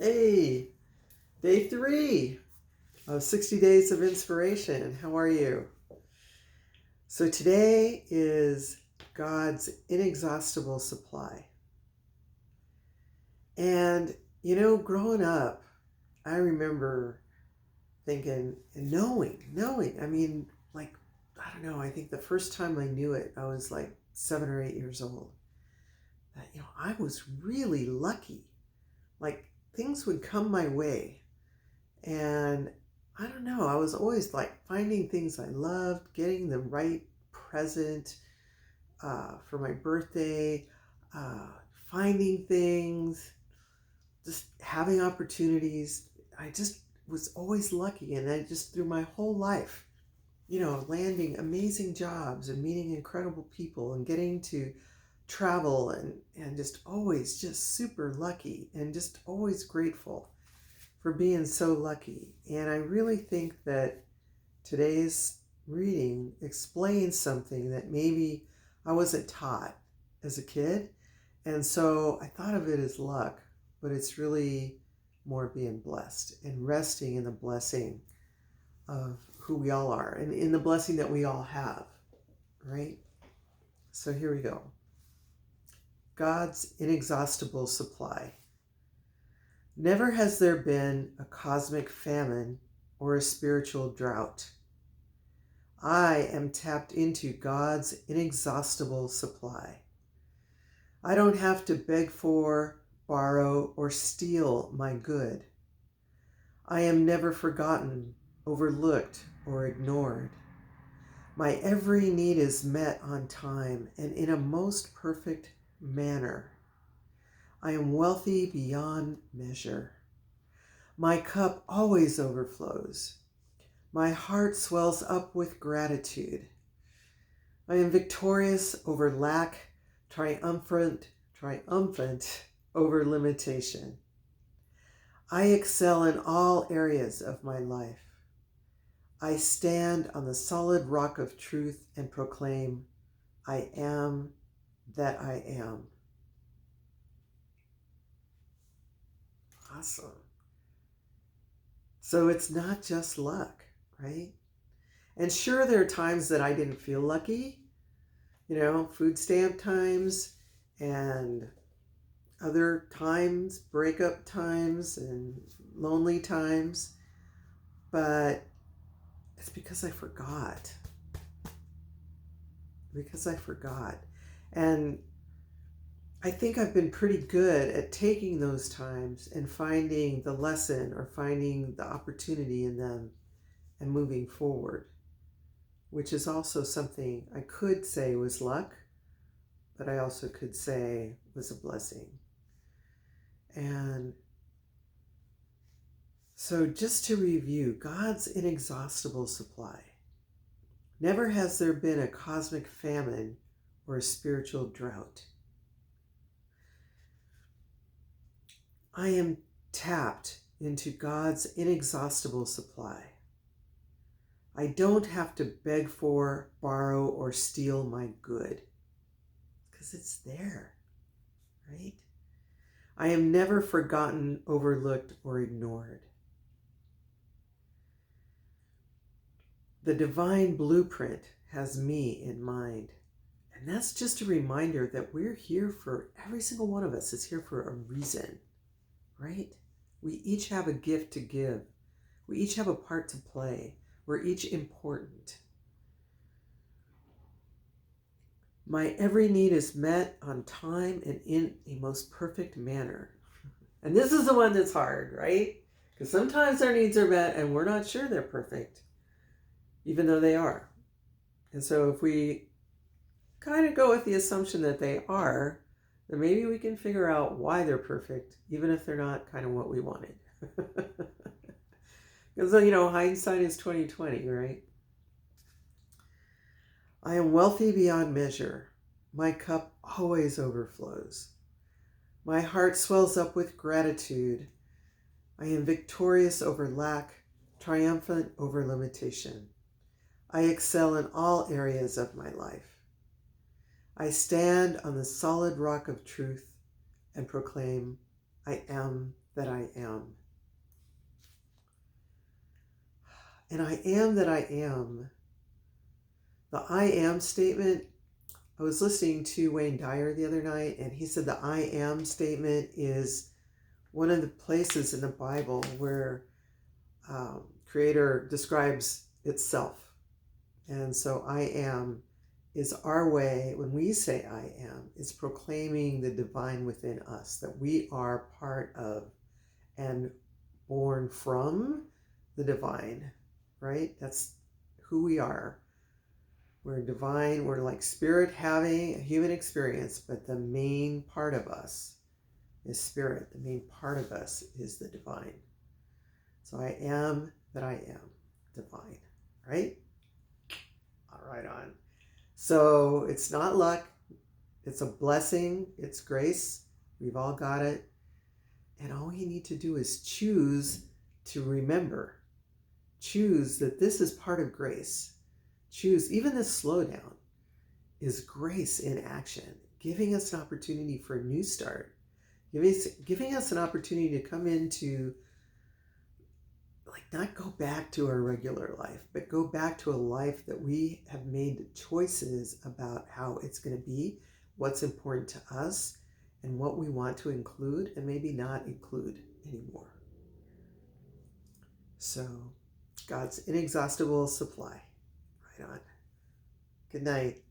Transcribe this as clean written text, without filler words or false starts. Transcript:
Hey, day 3 of 60 Days of Inspiration. How are you? So today is God's inexhaustible supply. And, growing up, I remember thinking and knowing. I don't know, I think the first time I knew it, I was like 7 or 8 years old. That, I was really lucky. Like, things would come my way. And I don't know, I was always like finding things I loved, getting the right present for my birthday, finding things, just having opportunities. I just was always lucky. And I just, through my whole life, landing amazing jobs and meeting incredible people and getting to travel and just always just super lucky and just always grateful for being so lucky. And I really think that today's reading explains something that maybe I wasn't taught as a kid. And so I thought of it as luck, but it's really more being blessed and resting in the blessing of who we all are and in the blessing that we all have, right? So here we go. God's inexhaustible supply. Never has there been a cosmic famine or a spiritual drought. I am tapped into God's inexhaustible supply. I don't have to beg for, borrow, or steal my good. I am never forgotten, overlooked, or ignored. My every need is met on time and in a most perfect manner. I am wealthy beyond measure. My cup always overflows. My heart swells up with gratitude. I am victorious over lack, triumphant over limitation. I excel in all areas of my life. I stand on the solid rock of truth and proclaim, I am that I am. Awesome. So it's not just luck, right? And sure, there are times that I didn't feel lucky, food stamp times and other times, breakup times and lonely times. But it's because I forgot. And I think I've been pretty good at taking those times and finding the lesson or finding the opportunity in them and moving forward, which is also something I could say was luck, but I also could say was a blessing. And so just to review, God's inexhaustible supply. Never has there been a cosmic famine or a spiritual drought. I am tapped into God's inexhaustible supply. I don't have to beg for, borrow, or steal my good because it's there, right? I am never forgotten, overlooked, or ignored. The divine blueprint has me in mind. And that's just a reminder that we're here for, every single one of us is here for a reason, right? We each have a gift to give. We each have a part to play. We're each important. My every need is met on time and in a most perfect manner. And this is the one that's hard, right? Because sometimes our needs are met and we're not sure they're perfect, even though they are. And so if we kind of go with the assumption that they are, then maybe we can figure out why they're perfect, even if they're not kind of what we wanted. Because, hindsight is 20/20, right? I am wealthy beyond measure. My cup always overflows. My heart swells up with gratitude. I am victorious over lack, triumphant over limitation. I excel in all areas of my life. I stand on the solid rock of truth and proclaim, I am that I am. And I am that I am. The I am statement, I was listening to Wayne Dyer the other night, and he said the I am statement is one of the places in the Bible where Creator describes itself. And so I am is our way, when we say I am, is proclaiming the divine within us, that we are part of and born from the divine, right? That's who we are. We're divine, we're like spirit having a human experience, but the main part of us is spirit. The main part of us is the divine. So I am that I am divine, right? All right, on. So it's not luck, it's a blessing, it's grace. We've all got it. And all you need to do is choose to remember. Choose that this is part of grace. Choose, even this slowdown is grace in action, giving us an opportunity for a new start, giving us an opportunity to come into, like, not go back to our regular life, but go back to a life that we have made choices about how it's going to be, what's important to us, and what we want to include and maybe not include anymore. So, God's inexhaustible supply. Right on. Good night.